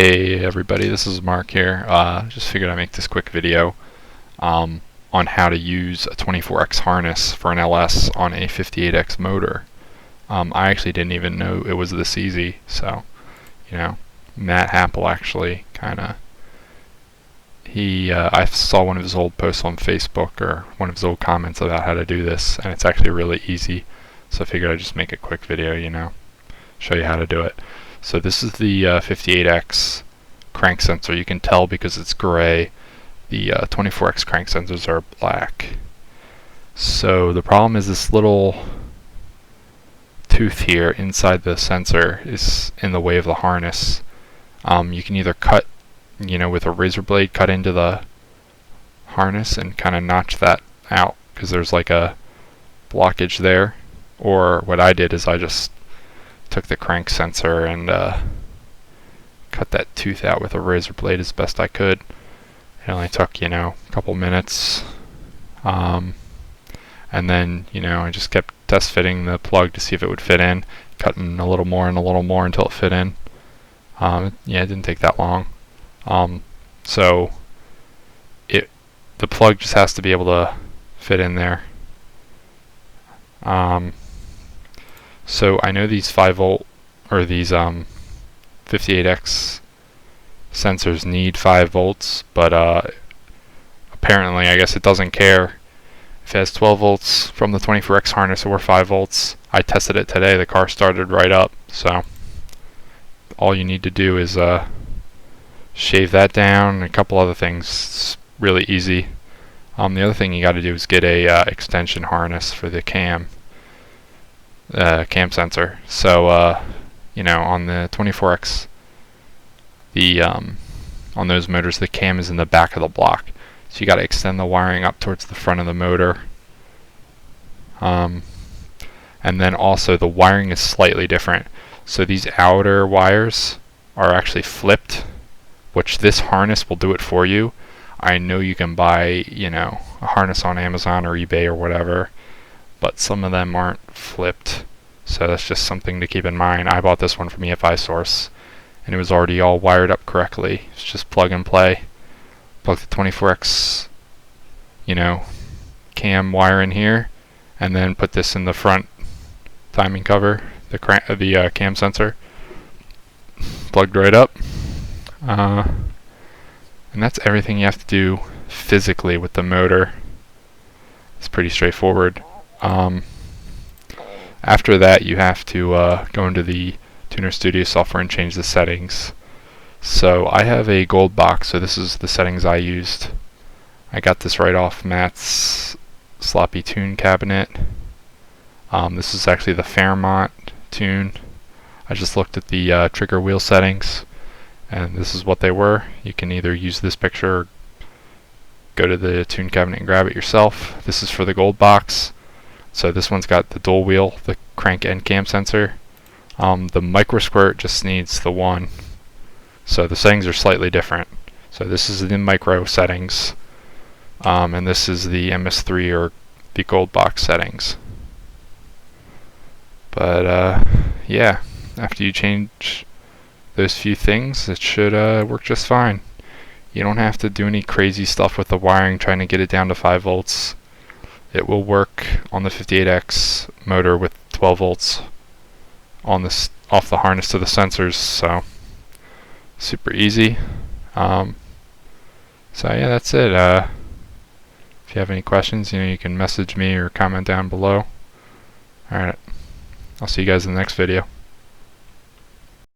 Hey everybody, this is Mark here. Just figured I'd make this quick video on how to use a 24x harness for an LS on a 58x motor. I actually didn't even know it was this easy, so Matt Happel actually I saw one of his old posts on Facebook or one of his old comments about how to do this, and it's actually really easy. So I figured I'd just make a quick video, show you how to do it. So this is the 58x crank sensor. You can tell because it's gray. The 24x crank sensors are black. So the problem is this little tooth here inside the sensor is in the way of the harness. You can either cut, with a razor blade, cut into the harness and kind of notch that out because there's like a blockage there. Or what I did is I just took the crank sensor and cut that tooth out with a razor blade as best I could. It only took, a couple minutes. And then, I just kept test fitting the plug to see if it would fit in, cutting a little more and a little more until it fit in. It didn't take that long. So the plug just has to be able to fit in there. So I know these 5V or these 58x sensors need 5 volts, but apparently I guess it doesn't care if it has 12 volts from the 24x harness or 5 volts. I tested it today, the car started right up, so all you need to do is shave that down and a couple other things. It's really easy. The other thing you got to do is get a extension harness for the cam sensor. So on the 24x, on those motors, the cam is in the back of the block, so you got to extend the wiring up towards the front of the motor. And then also the wiring is slightly different. So these outer wires are actually flipped, which this harness will do it for you. I know you can buy, a harness on Amazon or eBay or whatever, but some of them aren't flipped, so that's just something to keep in mind. I bought this one from EFI Source, and it was already all wired up correctly. It's just plug and play. Plug the 24x, cam wire in here, and then put this in the front timing cover, the cam sensor, plugged right up. And that's everything you have to do physically with the motor. It's pretty straightforward. After that, you have to go into the Tuner Studio software and change the settings. So I have a gold box, so this is the settings I used. I got this right off Matt's sloppy tune cabinet. This is actually the Fairmont tune. I just looked at the trigger wheel settings, and this is what they were. You can either use this picture or go to the tune cabinet and grab it yourself. This is for the gold box. So this one's got the dual wheel, the crank and cam sensor. The Microsquirt just needs the one. So the settings are slightly different. So this is the micro settings, and this is the MS3 or the gold box settings. But after you change those few things, it should work just fine. You don't have to do any crazy stuff with the wiring trying to get it down to 5 volts. It will work on the 58x motor with 12 volts on this off the harness to the sensors, so super easy. That's it. If you have any questions, you can message me or comment down below. Alright, I'll see you guys in the next video.